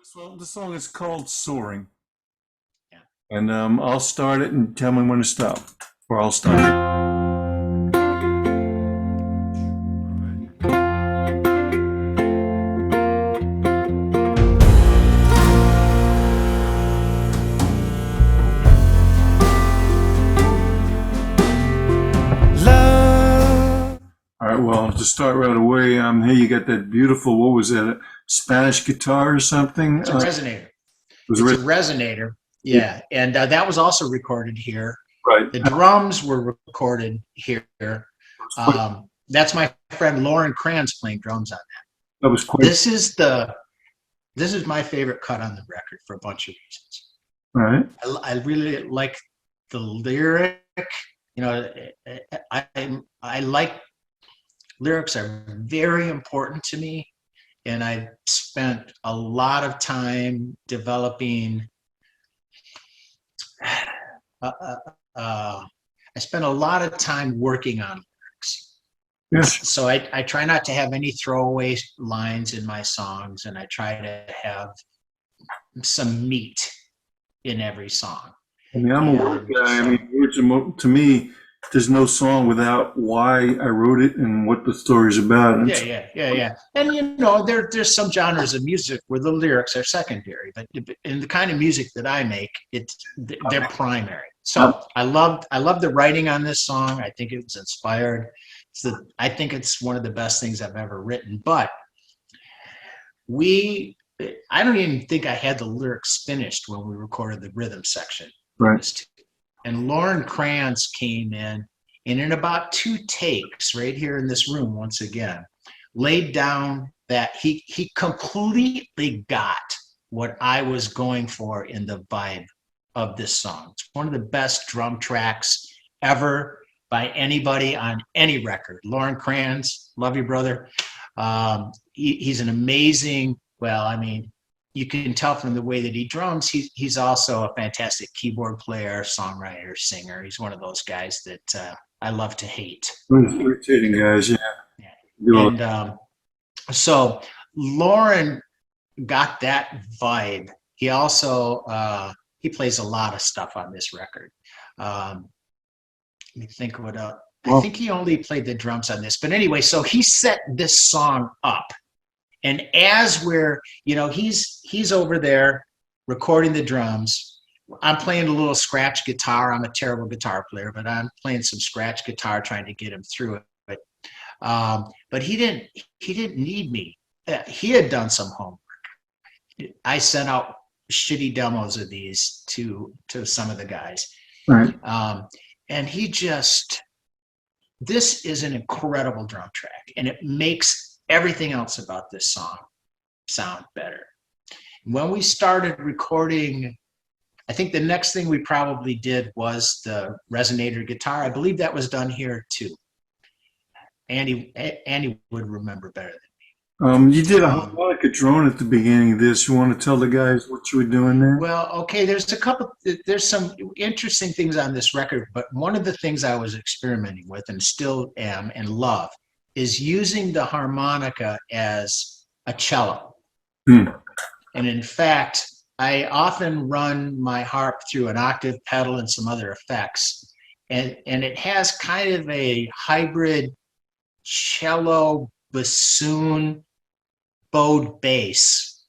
So the song is called Soaring. Yeah. And I'll start it and tell me when to stop. Or I'll start it. Love. All right, well, to start right away, here you got that beautiful, what was that, a Spanish guitar or something? It's a resonator. Was It's a it resonator. Yeah. And that was also recorded here. right? The drums were recorded here. That's my friend Lauren Kranz playing drums on that. That was quite. This is my favorite cut on the record for a bunch of reasons. All right. I really like the lyric. You know, I like lyrics are very important to me, and I spent a lot of time developing. Uh, uh, I spent a lot of time working on lyrics. Yes. So I try not to have any throwaway lines in my songs, and I try to have some meat in every song. I mean, I'm a word And guy. I so, mean, words are to me, there's no song without why I wrote it and what the story's about. And yeah. And there's some genres of music where the lyrics are secondary, but in the kind of music that I make, they're primary. So I love the writing on this song. I think it's inspired. I think it's one of the best things I've ever written. But I don't even think I had the lyrics finished when we recorded the rhythm section. right. And Lauren Kranz came in, and in about 2 takes, right here in this room, once again, laid down that he completely got what I was going for in the vibe of this song. It's one of the best drum tracks ever by anybody on any record. Lauren Kranz, love you, brother. He's an amazing, well, I mean, you can tell from the way that he drums, he's also a fantastic keyboard player, songwriter, singer. He's one of those guys that I love to hate. Irritating guys, yeah. And so Lauren got that vibe. He also he plays a lot of stuff on this record. Let me think what else. I think he only played the drums on this, but anyway, so he set this song up. And as he's over there recording the drums. I'm playing a little scratch guitar. I'm a terrible guitar player, but I'm playing some scratch guitar, trying to get him through it. But he didn't need me. He had done some homework. I sent out shitty demos of these to some of the guys, Right. and this is an incredible drum track, and it makes everything else about this song sound better. When we started recording, I think the next thing we probably did was the resonator guitar. I believe that was done here too. Andy would remember better than You did a harmonica drone at the beginning of this. You want to tell the guys what you were doing there? Well, okay, there's some interesting things on this record, but one of the things I was experimenting with and still am and love is using the harmonica as a cello. And in fact, I often run my harp through an octave pedal and some other effects. And it has kind of a hybrid cello, bassoon, bowed bass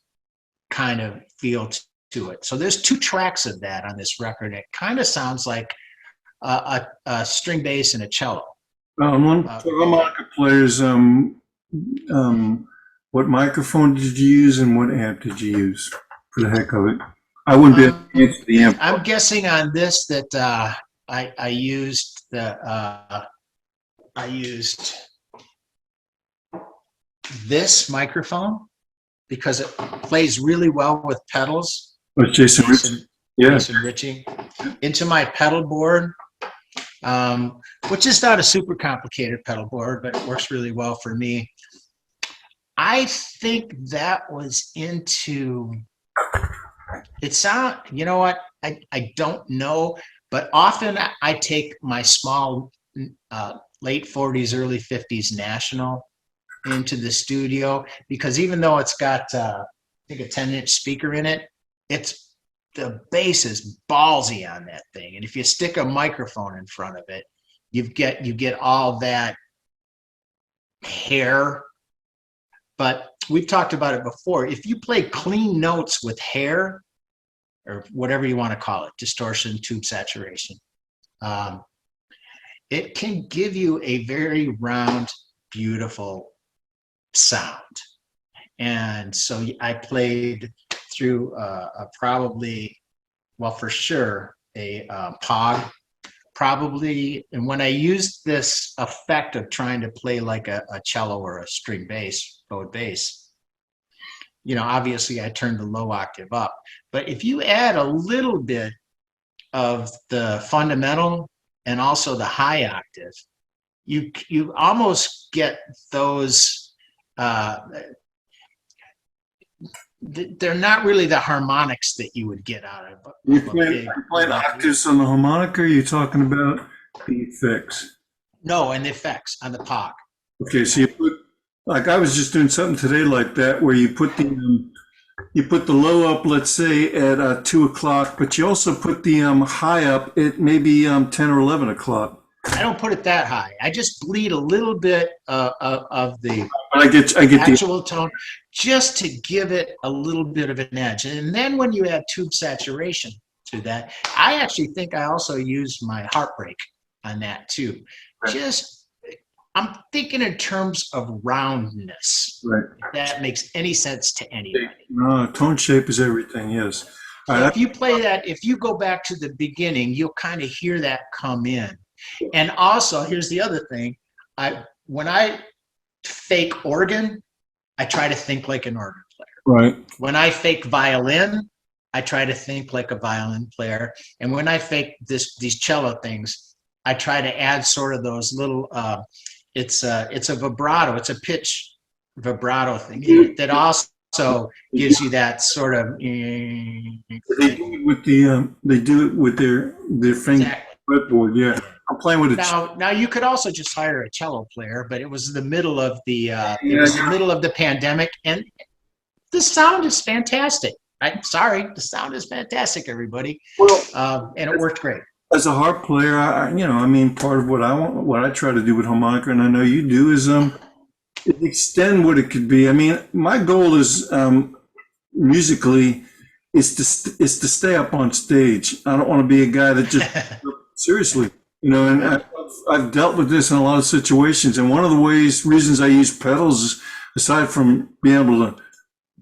kind of feel to it. So there's 2 tracks of that on this record. It kind of sounds like a string bass and a cello. Harmonica players, what microphone did you use and what amp did you use for the heck of it? I wouldn't be able to answer the amp. I'm guessing on this that I used this microphone because it plays really well with pedals. Oh, Jason Ritchie into my pedal board, which is not a super complicated pedal board, but it works really well for me. I think that was into it. Sound, you know what? I don't know, but often I take my small late 40s, early 50s National into the studio because even though it's got think a 10-inch speaker in it. The bass is ballsy on that thing, and if you stick a microphone in front of it, you get all that hair. But we've talked about it before. If you play clean notes with hair, or whatever you want to call it, distortion, tube saturation, it can give you a very round, beautiful sound. And so I played through probably, well, for sure, a Pog, probably. And when I used this effect of trying to play like a cello or a string bass, bowed bass, obviously I turned the low octave up. But if you add a little bit of the fundamental and also the high octave, you almost get those. They're not really the harmonics that you would get out of. You playing octaves on the harmonica? Or are you talking about the effects? No, and the effects on the Pog. Okay, so you put, like I was just doing something today like that, where you put the low up, let's say at 2 o'clock, but you also put the high up at maybe 10 or 11 o'clock. I don't put it that high. I just bleed a little bit of the I get actual tone, just to give it a little bit of an edge. And then when you add tube saturation to that, I actually think I also used my heartbreak on that too. Right. I'm thinking in terms of roundness. Right. If that makes any sense to anybody. No, tone shape is everything, yes. So if you play that, if you go back to the beginning, you'll kind of hear that come in. And also, here's the other thing. When I fake organ, I try to think like an organ player. Right. When I fake violin, I try to think like a violin player. And when I fake these cello things, I try to add sort of those little, it's a vibrato, it's a pitch vibrato thing that also gives you that sort of. They do it with their finger fretboard, yeah. I'm playing with it now. You could also just hire a cello player, but it was the middle of the the middle of the pandemic, and the sound is fantastic. I'm sorry, the sound is fantastic, everybody. Well, and it worked great. As a harp player, part of what I try to do with harmonica, and I know you do, is extend what it could be. I mean, my goal is musically is to stay up on stage. I don't want to be a guy that just seriously. And I've dealt with this in a lot of situations. And one of the reasons I use pedals, aside from being able to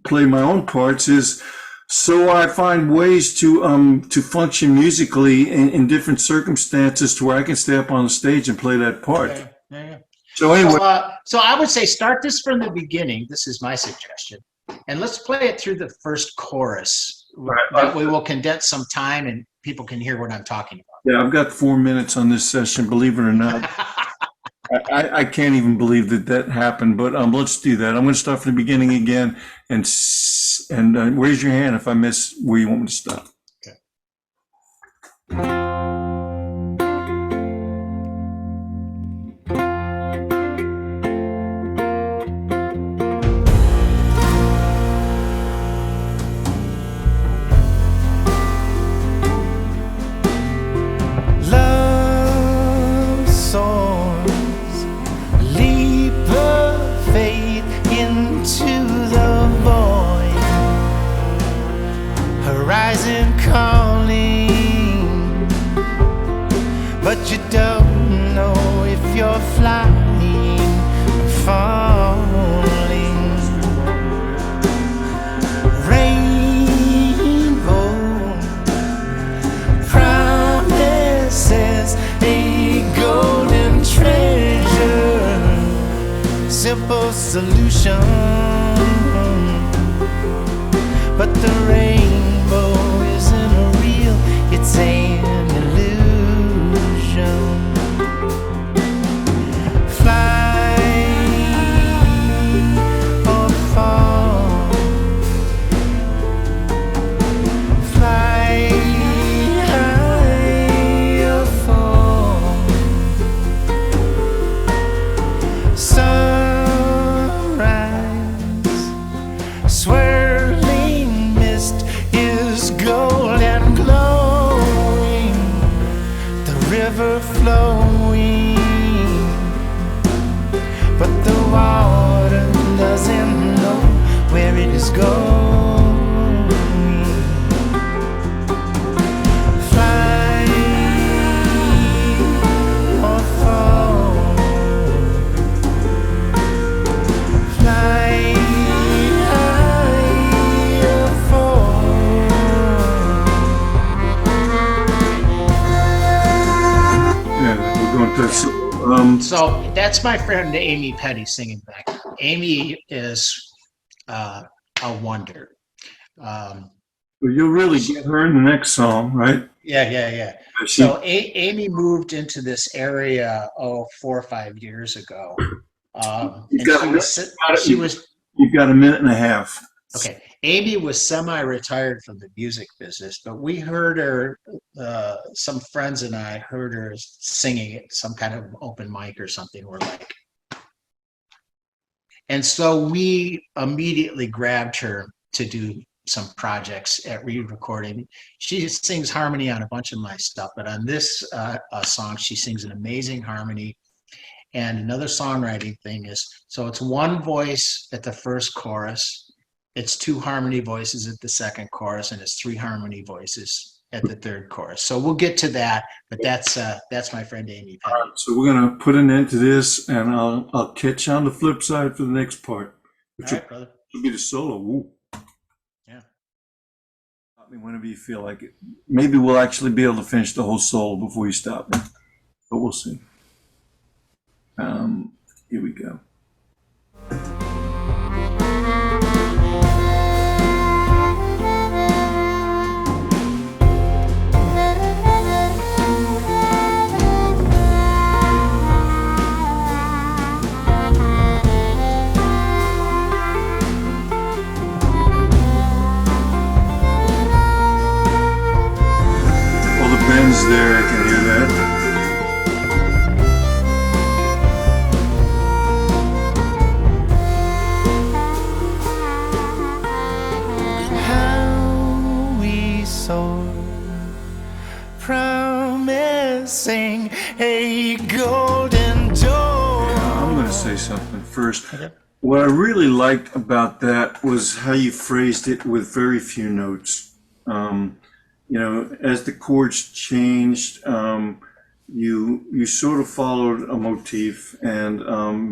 play my own parts, is so I find ways to function musically in different circumstances to where I can stay up on the stage and play that part. Okay. Yeah. So anyway, so I would say start this from the beginning. This is my suggestion, and let's play it through the first chorus. Right. That way, we'll condense some time and people can hear what I'm talking about. Yeah, I've got 4 minutes on this session, believe it or not. I can't even believe that happened, but let's do that. I'm going to start from the beginning again, and raise your hand if I miss where you want me to stop. Okay. But you don't know if you're flying or falling. Rainbow promises a golden treasure, simple solution. But the rainbow isn't real, it's an illusion. Fly or fall, fly high or fall. Sunrise swirling river flowing, but the water doesn't know where it is going. Fly or fall, fly or fall. Yeah, we're going to. So that's my friend Amy Petty singing back. Amy is a wonder. You'll really get her in the next song, right? Yeah. So Amy moved into this area 4 or 5 years ago, and You've got a minute and a half. okay. Amy was semi-retired from the music business, but we heard her. Some friends and I heard her singing at some kind of open mic or something. We're like, and so we immediately grabbed her to do some projects at re-recording. She sings harmony on a bunch of my stuff, but on this song, she sings an amazing harmony. And another songwriting thing is, so it's one voice at the first chorus, it's 2 harmony voices at the second chorus, and it's 3 harmony voices at the third chorus. So we'll get to that, but that's my friend Amy Petty. All right, so we're gonna put an end to this, and I'll catch you on the flip side for the next part, which All right, brother. will be the solo. Woo. Yeah. Stop me whenever you feel like it. Maybe we'll actually be able to finish the whole solo before you stop me, but we'll see. Here we go. All the bends there, I can hear that. How we soar, promising a golden door. I'm going to say something first. What I really liked about that was how you phrased it with very few notes. As the chords changed, you sort of followed a motif, and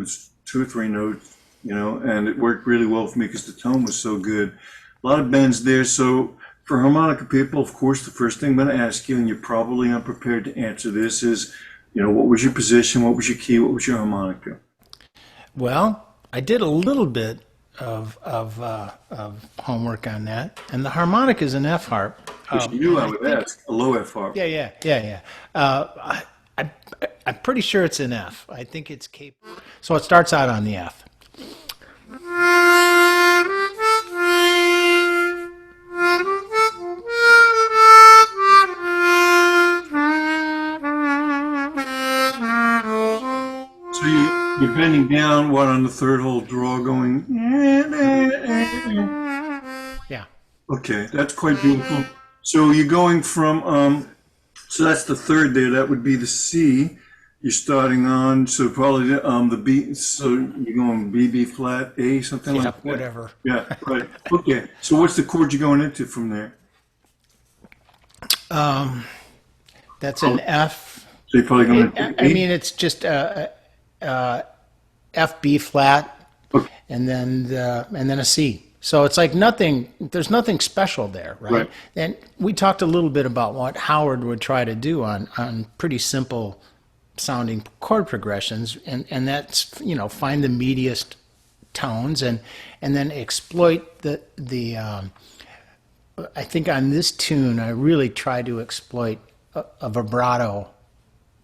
it's 2 or 3 notes, and it worked really well for me because the tone was so good. A lot of bends there. So for harmonica people, of course, the first thing I'm going to ask you, and you're probably unprepared to answer this, is, what was your position? What was your key? What was your harmonica? Well, I did a little bit of homework on that, and the harmonic is an F harp. Which you knew I would ask. A low F harp. Yeah. I'm pretty sure it's an F. I think it's capable. So it starts out on the F. So you're bending down, what, on the third whole draw, going. Yeah. Okay, that's quite beautiful. So you're going from, so that's the third there. That would be the C. You're starting on, so probably the B. So you're going B, B flat, A, something like that. Whatever. Yeah, right. Okay. So what's the chord you're going into from there? That's an F. So you're probably going to. I mean, it's just F, B flat, Okay. and then a C. So it's like nothing. There's nothing special there, right? Right. And we talked a little bit about what Howard would try to do on pretty simple sounding chord progressions, and that's find the meatiest tones and then exploit the. I think on this tune, I really try to exploit a vibrato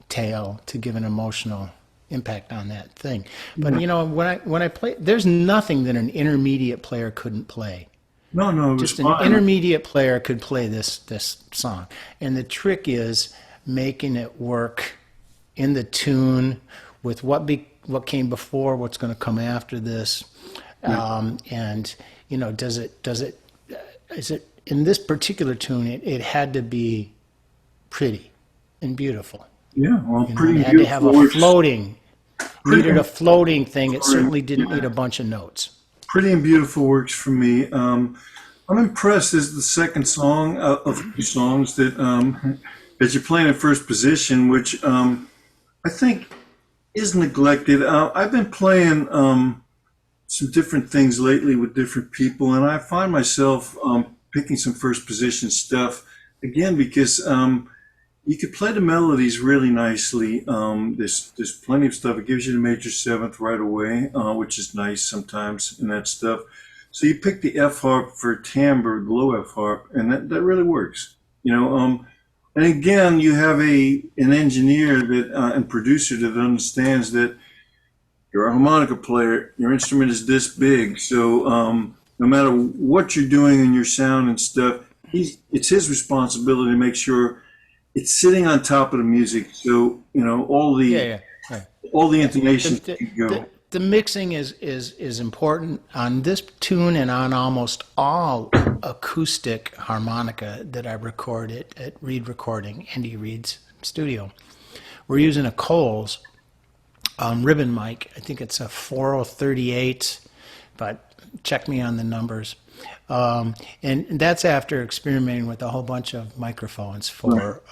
tail to give an emotional impact on that thing. But when I play, there's nothing that an intermediate player couldn't play. No, it was Just an fine. intermediate player could play this song. And the trick is making it work in the tune with what came before, what's going to come after this, and is it in this particular tune? It had to be pretty and beautiful. Yeah, well, You know, pretty it had to have a beautiful works. floating, needed a floating thing. It Sorry, certainly didn't yeah. need a bunch of notes. Pretty and beautiful works for me. I'm impressed. This is the second song of two songs that you're playing in first position, which I think is neglected. I've been playing some different things lately with different people, and I find myself picking some first position stuff again because you could play the melodies really nicely. There's plenty of stuff. It gives you the major seventh right away, which is nice sometimes in that stuff. So you pick the F harp for timbre, the low F harp, and that really works. You know, and again, you have an engineer that and producer that understands that you're a harmonica player. Your instrument is this big, so no matter what you're doing in your sound and stuff, it's his responsibility to make sure it's sitting on top of the music. So you know Yeah, yeah. all the intonations The, can go. the mixing is important on this tune and on almost all acoustic harmonica that I record at Reed Recording, Andy Reed's studio. We're using a Coles ribbon mic. I think it's a 4038, but check me on the numbers. And that's after experimenting with a whole bunch of microphones for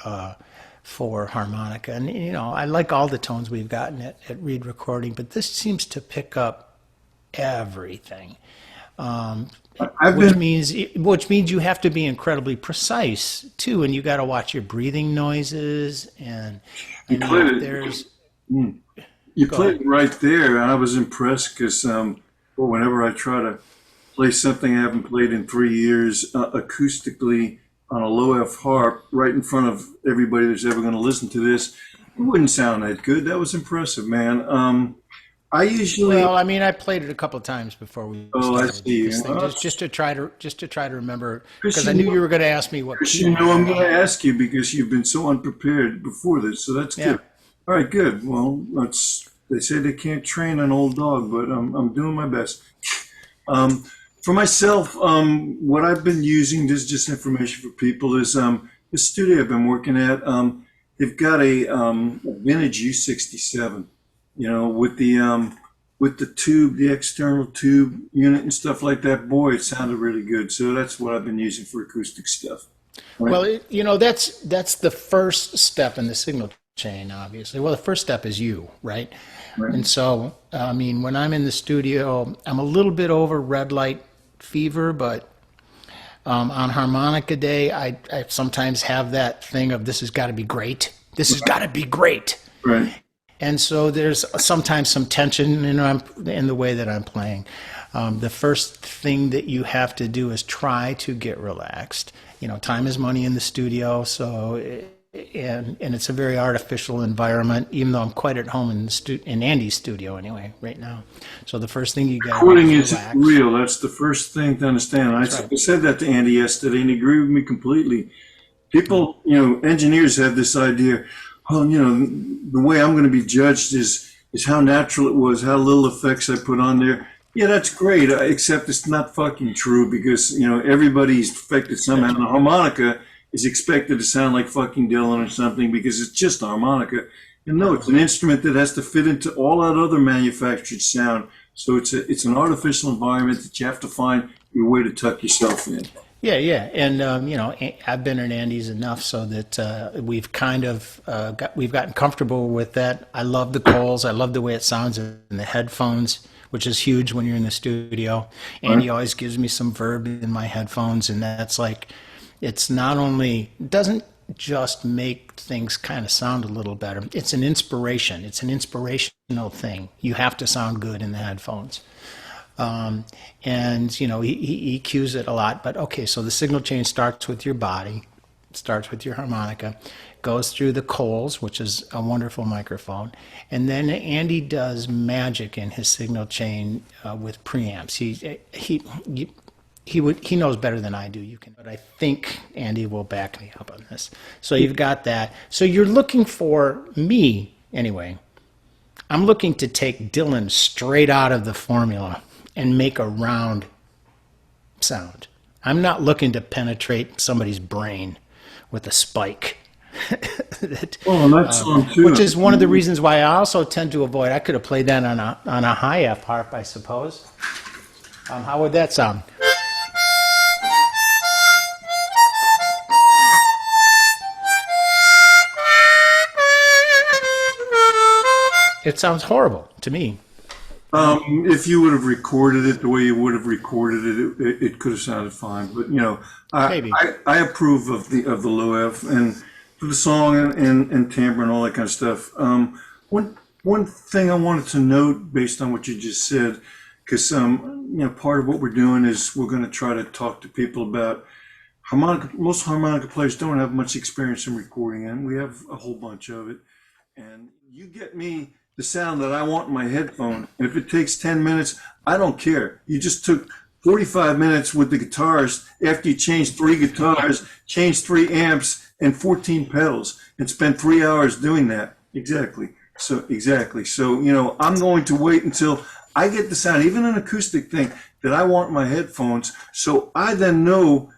harmonica. And you know, I like all the tones we've gotten at Reed Recording, but this seems to pick up everything. Which means you have to be incredibly precise too, and you got to watch your breathing noises and You played it. You played it right there. I was impressed because whenever I try to play something I haven't played in 3 years acoustically on a low F harp right in front of everybody that's ever going to listen to this, it wouldn't sound that good. That was impressive, man. I usually Well, I mean, I played it a couple of times before we I started see. this thing, just to try to remember, because I Christian, knew you were going to ask me what key. You know, I'm going to ask you because you've been so unprepared before this, so that's Yeah. good. All right, good. Well, they say they can't train an old dog, but I'm doing my best. For myself, what I've been using, this is just information for people, is the studio I've been working at. They've got a vintage U67, you know, with the tube, the external tube unit and stuff like that. Boy, it sounded really good. So that's what I've been using for acoustic stuff. Right? Well, you know, that's the first step in the signal chain, obviously. Well, the first step is you, right? Right. And so, I mean, when I'm in the studio, I'm a little bit over red light fever, but on harmonica day, I sometimes have that thing of this has got to be great. This has got to be great. Right. And so there's sometimes some tension in the way that I'm playing. The first thing that you have to do is try to get relaxed. You know, time is money in the studio, so and it's a very artificial environment. Even though I'm quite at home in Andy's studio anyway, right now. So the first thing you got to do Recording is is relax. real. That's the first thing to understand. I said that to Andy yesterday, and he agreed with me completely. People, you know, engineers have this idea. Oh, you know, the way I'm going to be judged is how natural it was, how little effects I put on there. Yeah, that's great, except it's not fucking true because, you know, everybody's affected somehow. And a harmonica is expected to sound like fucking Dylan or something because it's just a harmonica. And no, it's an instrument that has to fit into all that other manufactured sound. So it's an artificial environment that you have to find your way to tuck yourself in. Yeah, yeah, and you know, I've been at Andy's enough so that we've kind of we've gotten comfortable with that. I love the Coles. I love the way it sounds in the headphones, which is huge when you're in the studio. Andy always gives me some Verb in my headphones, and that's like, it's not only, it doesn't just make things kind of sound a little better. It's an inspiration. It's an inspirational thing. You have to sound good in the headphones. And you know, he cues it a lot, but okay, so the signal chain starts with your body, starts with your harmonica, goes through the Coles, which is a wonderful microphone, and then Andy does magic in his signal chain with preamps. He knows better than I do. But I think Andy will back me up on this. So you've got that. So you're looking for me anyway. I'm looking to take Dylan straight out of the formula and make a round sound. I'm not looking to penetrate somebody's brain with a spike. that, Oh, and that song too. which is one of the reasons why I also tend to avoid. I could have played that on a high F harp, I suppose. How would that sound? It sounds horrible to me. If you would have recorded it the way you would have recorded it could have sounded fine. But you know, Maybe. I approve of the low F and for the song and timbre and all that kind of stuff. One thing I wanted to note based on what you just said, because you know, part of what we're doing is we're going to try to talk to people about harmonica. Most harmonica players don't have much experience in recording, and we have a whole bunch of it. And you get me the sound that I want in my headphone. And if it takes 10 minutes, I don't care. You just took 45 minutes with the guitars after you changed 3 guitars, changed 3 amps and 14 pedals and spent 3 hours doing that. Exactly. So, you know, I'm going to wait until I get the sound, even an acoustic thing that I want in my headphones. So I then know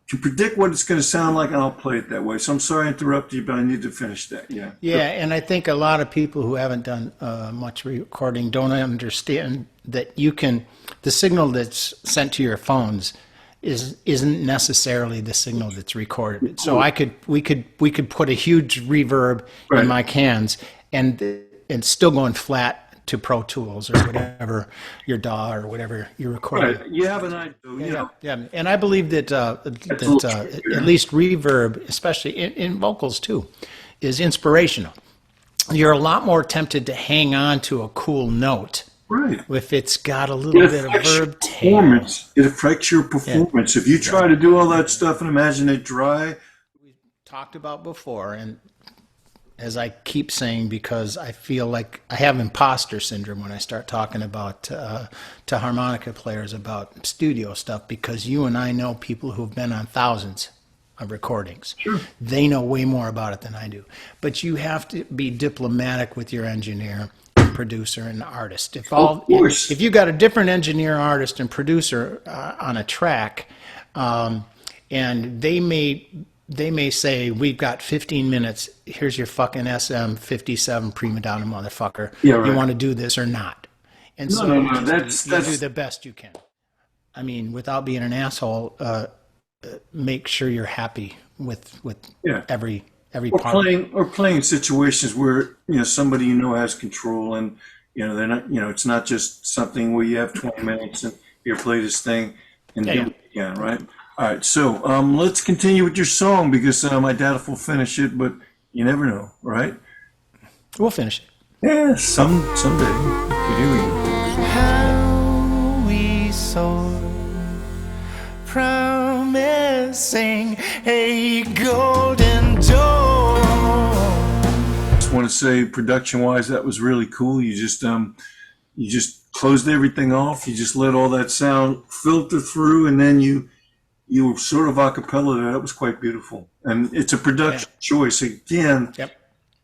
to predict what it's going to sound like, and I'll play it that way. So I'm sorry I interrupted you, but I need to finish that. Yeah. Yeah, and I think a lot of people who haven't done much recording don't understand that the signal that's sent to your phones isn't necessarily the signal that's recorded. So we could put a huge reverb in my cans and still going flat to Pro Tools or whatever your DAW or whatever you're recording. Right. You have an idea. Yeah, and I believe that at least reverb, especially in vocals too, is inspirational. You're a lot more tempted to hang on to a cool note, Right. if it's got a little bit of verb tail. It affects your performance. If you try to do all that stuff and imagine it dry. Talked about before, and as I keep saying, because I feel like I have imposter syndrome when I start talking about to harmonica players about studio stuff, because you and I know people who've been on thousands of recordings. Sure. They know way more about it than I do. But you have to be diplomatic with your engineer, and producer, and artist. Of course. If you got a different engineer, artist, and producer on a track, and they may say, we've got 15 minutes. Here's your fucking SM57 prima donna motherfucker. Yeah, right. You want to do this or not? And No, so no, you that's do the best you can. I mean, without being an asshole, make sure you're happy with every part. Playing situations where, you know, somebody you know has control, and you know they're not, you know, it's not just something where you have 20 minutes and you play this thing and do it again, right? All right, so let's continue with your song, because I doubt if we'll finish it, but you never know, right? We'll finish it. Yeah, someday. Okay, here we go. How we soar, promising a golden door. Just want to say, production-wise, that was really cool. You just closed everything off. You just let all that sound filter through, and then you were sort of a cappella there. That was quite beautiful. And it's a production choice. Again,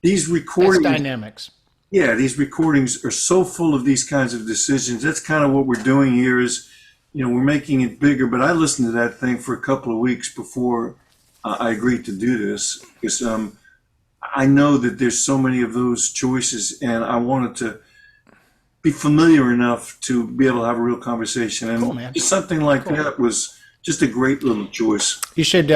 these recordings. That's dynamics. Yeah, these recordings are so full of these kinds of decisions. That's kind of what we're doing here is, you know, we're making it bigger. But I listened to that thing for a couple of weeks before I agreed to do this, because I know that there's so many of those choices, and I wanted to be familiar enough to be able to have a real conversation. And Cool, man. something like that was just a great little choice. You should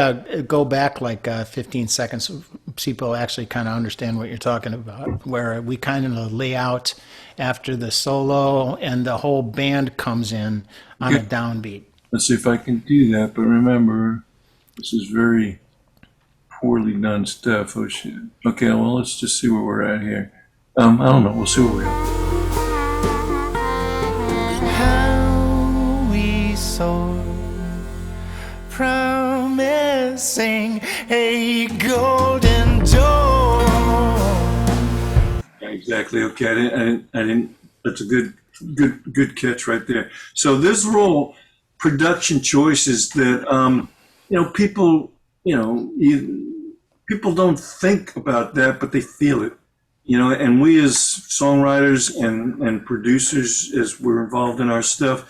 go back like 15 seconds so people actually kind of understand what you're talking about, where we kind of lay out after the solo and the whole band comes in on a downbeat. Let's see if I can do that. But remember, this is very poorly done stuff. Oh, shit. Okay, well, let's just see where we're at here. I don't know. We'll see where we are. How we soar, promising a golden door. Yeah, exactly. Okay, I didn't. That's a good catch right there. So there's real production choices that you know, people don't think about that, but they feel it. You know, and we as songwriters and producers, as we're involved in our stuff,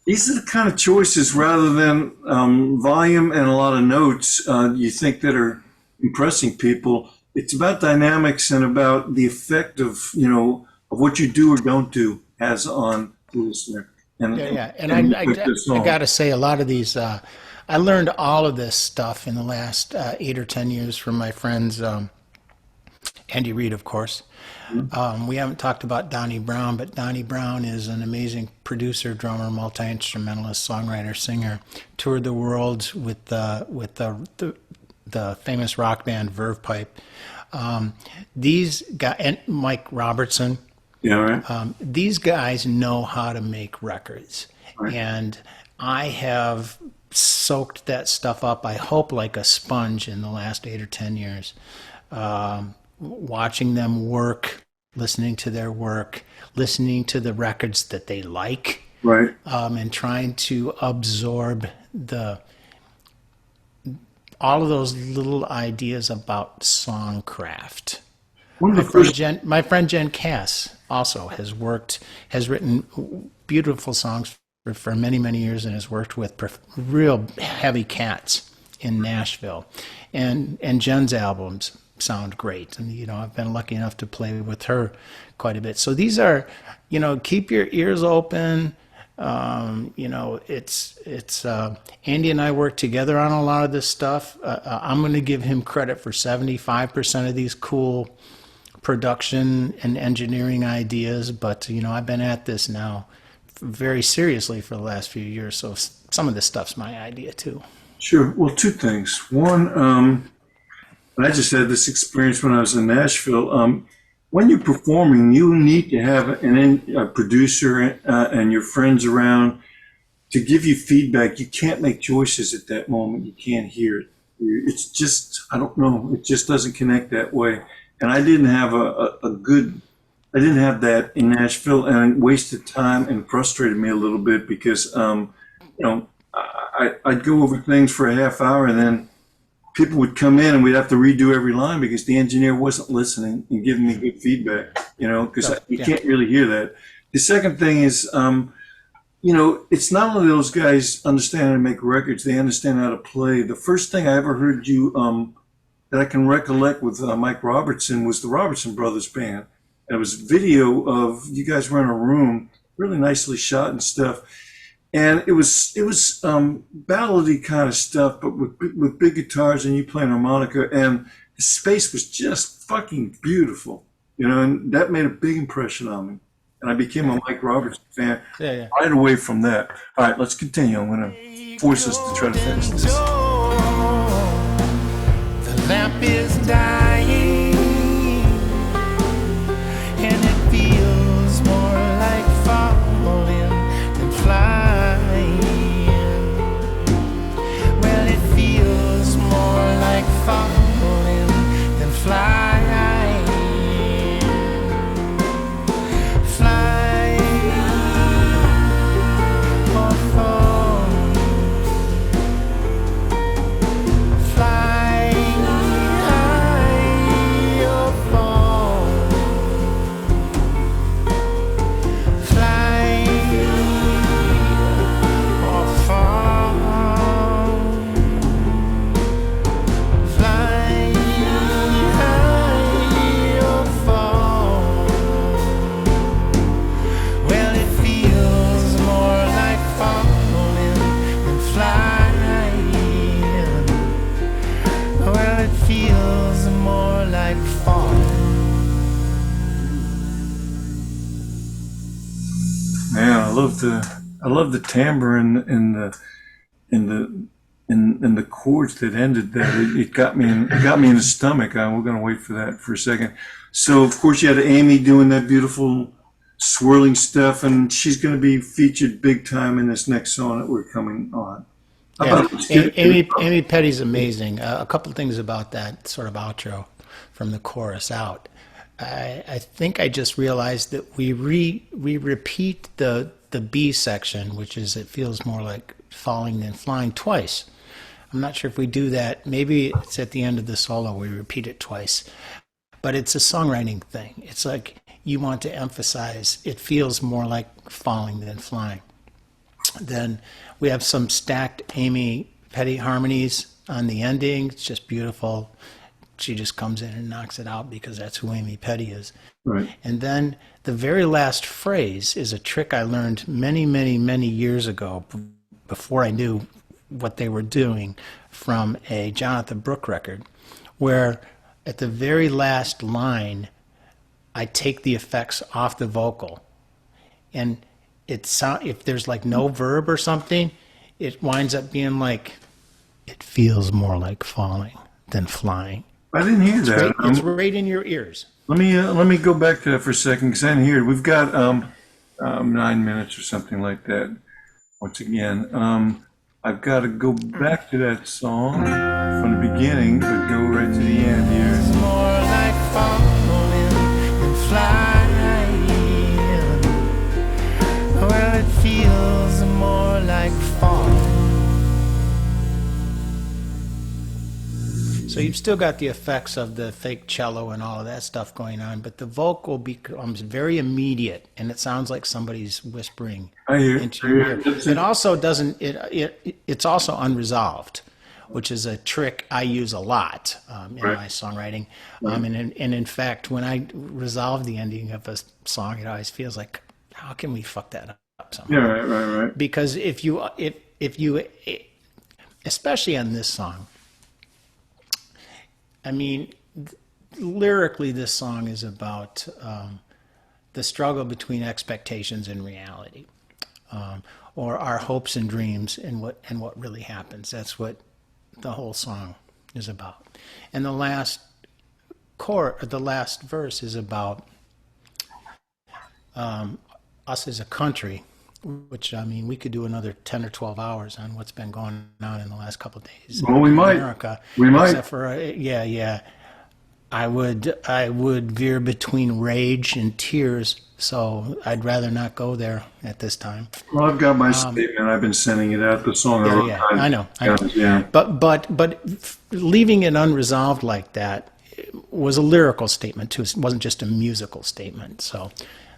these are the kind of choices, rather than volume and a lot of notes, you think that are impressing people. It's about dynamics and about the effect of, of what you do or don't do has on the listener. And, Yeah, yeah. And and I, with I, the I song. got to say, a lot of these, I learned all of this stuff in the last 8 or 10 years from my friends, Andy Reid, of course. We haven't talked about Donnie Brown, but Donnie Brown is an amazing producer, drummer, multi-instrumentalist, songwriter, singer. Toured the world with the famous rock band Verve Pipe. These guys and Mike Robertson. Yeah, right. These guys know how to make records, Right. and I have soaked that stuff up. I hope like a sponge in the last 8 or 10 years, watching them work, listening to their work, listening to the records that they like, Right. and trying to absorb the all of those little ideas about songcraft. One of My the friend first, Jen Cass also has written beautiful songs for many, many years and has worked with real heavy cats in Nashville. And Jen's albums sound great. And, I've been lucky enough to play with her quite a bit. So these are, keep your ears open. It's Andy and I work together on a lot of this stuff. I'm going to give him credit for 75% of these cool production and engineering ideas, but I've been at this now very seriously for the last few years, so some of this stuff's my idea too. sure. Well, two things. One, I just had this experience when I was in Nashville. When you're performing, you need to have a producer and your friends around to give you feedback. You can't make choices at that moment. You can't hear it. It's just, I don't know, it just doesn't connect that way. And I didn't have I didn't have that in Nashville, and it wasted time and frustrated me a little bit because, I'd go over things for a half hour and then people would come in and we'd have to redo every line because the engineer wasn't listening and giving me good feedback, because you Yeah. can't really hear that. The second thing is, it's not only those guys understand how to make records, they understand how to play. The first thing I ever heard you, that I can recollect with Mike Robertson was the Robertson Brothers Band. And it was video of you guys were in a room, really nicely shot and stuff. And it was ballady kind of stuff, but with big guitars and you playing harmonica, and the space was just fucking beautiful, and that made a big impression on me. And I became a Mike Robertson fan Yeah, yeah. right away from that. All right, let's continue. I'm going to force us to try to finish this. The lamp is dying, and it feels more like falling than flying. Well, it feels more like falling than flying. Man, I love the timbre and the chords that ended that. It got me in the stomach. We're gonna wait for that for a second. So of course you had Amy doing that beautiful swirling stuff, and she's gonna be featured big time in this next song that we're coming on. How Yeah, about let's get Amy Petty's amazing. A couple of things about that sort of outro from the chorus out. I think I just realized that we repeat the B section, which is it feels more like falling than flying, twice. I'm not sure if we do that. Maybe it's at the end of the solo we repeat it twice, but it's a songwriting thing. It's like you want to emphasize it feels more like falling than flying. Then we have some stacked Amy Petty harmonies on the ending. It's just beautiful. she just comes in and knocks it out because that's who Amy Petty is. Right. And then the very last phrase is a trick I learned many, many, many years ago before I knew what they were doing from a Jonathan Brooke record, where at the very last line, I take the effects off the vocal. And if there's like no verb or something, it winds up being like, it feels more like falling than flying. I didn't hear that. It's right in your ears. Let me go back to that for a second because I didn't hear it. We've got 9 minutes or something like that. Once again, I've got to go back to that song from the beginning, but go right to the end here. It's more like falling than flying. Well, it feels more like falling. So you've still got the effects of the fake cello and all of that stuff going on, but the vocal becomes very immediate, and it sounds like somebody's whispering I hear. into your ear. It also doesn't. It's also unresolved, which is a trick I use a lot in Right. my songwriting. And in fact, when I resolve the ending of a song, it always feels like, how can we fuck that up somehow? Yeah, right. Because if you, especially on this song, I mean, lyrically, this song is about the struggle between expectations and reality, or our hopes and dreams and what really happens. That's what the whole song is about. And the last the last verse is about us as a country, which, I mean, we could do another 10 or 12 hours on what's been going on in the last couple of days Well, we in might. America. We might. Except for, yeah. I would veer between rage and tears, so I'd rather not go there at this time. Well, I've got my statement. I've been sending it out. The song I wrote. Yeah, I know. Yeah. But leaving it unresolved like that was a lyrical statement too. It wasn't just a musical statement. So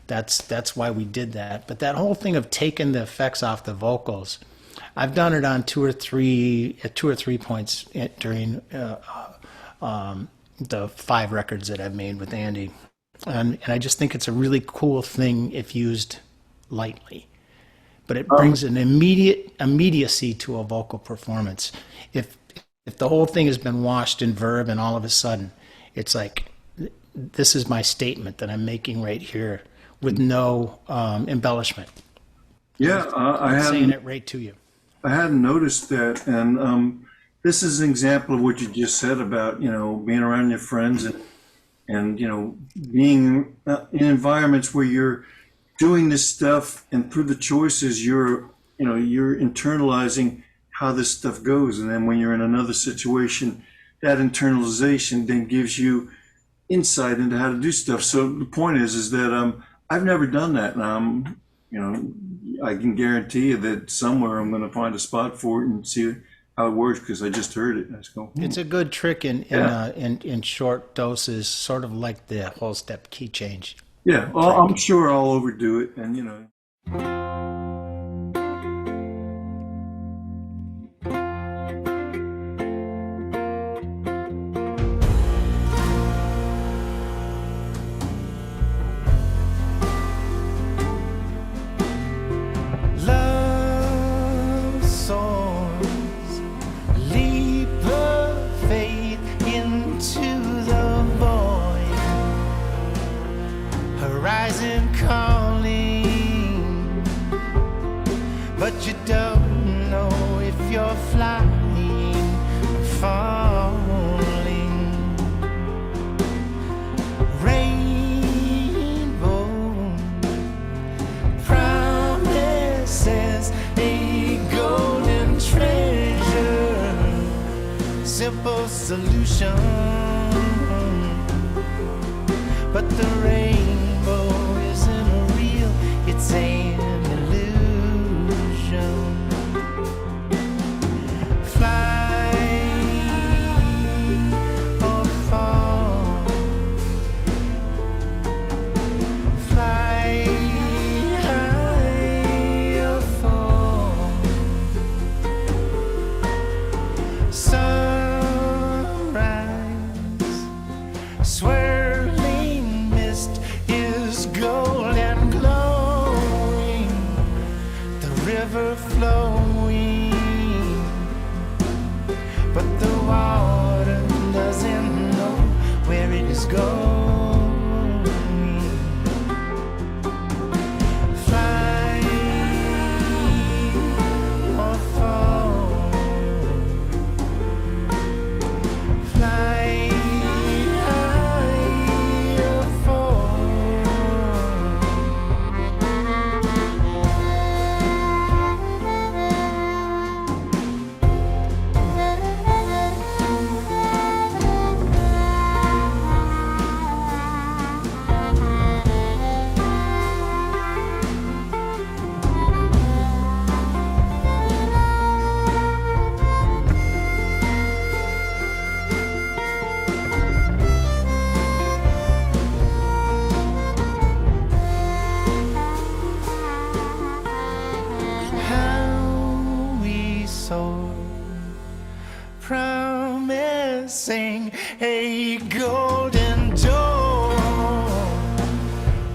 that's why we did that. But that whole thing of taking the effects off the vocals, I've done it on two or three points during the 5 records that I've made with Andy, and I just think it's a really cool thing if used lightly. But it brings an immediacy to a vocal performance. If the whole thing has been washed in verb and all of a sudden it's like, this is my statement that I'm making right here with no embellishment. Yeah, I'm saying it right to you. I hadn't noticed that, and this is an example of what you just said about, being around your friends and being in environments where you're doing this stuff, and through the choices you're internalizing how this stuff goes, and then when you're in another situation, that internalization then gives you insight into how to do stuff. So the point is that I've never done that, and I can guarantee you that somewhere I'm going to find a spot for it and see how it works, because I just heard it. I just go, It's a good trick in short doses, sort of like the whole step key change. yeah. Well, I'm sure I'll overdo it, and Love soars, leap of faith into the void. Horizon calling, but you don't know if you're flying or falling. Rainbow promises a golden treasure, simple solution, but the rainbow isn't real, it's an illusion. Fly or fall, fly high or fall. Sunrise flowing, but the water doesn't know where it is going. Fly or fall, fly high or fall. How we soar, promising a golden dawn.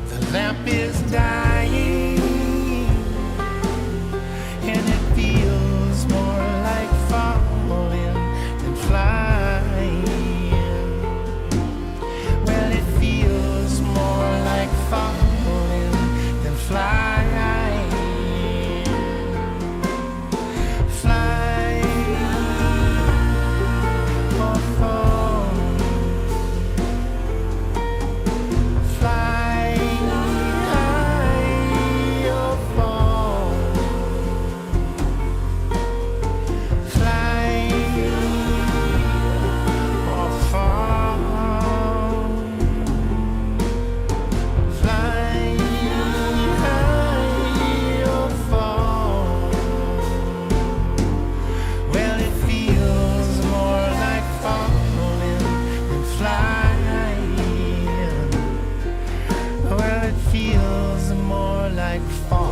The lamp is dying, and it feels more like falling than flying. Well, it feels more like falling than flying. Fly or fall, fly high or fall, fly or fall, fly high or fall. Well, it feels more like falling than flying. Well, it feels more like falling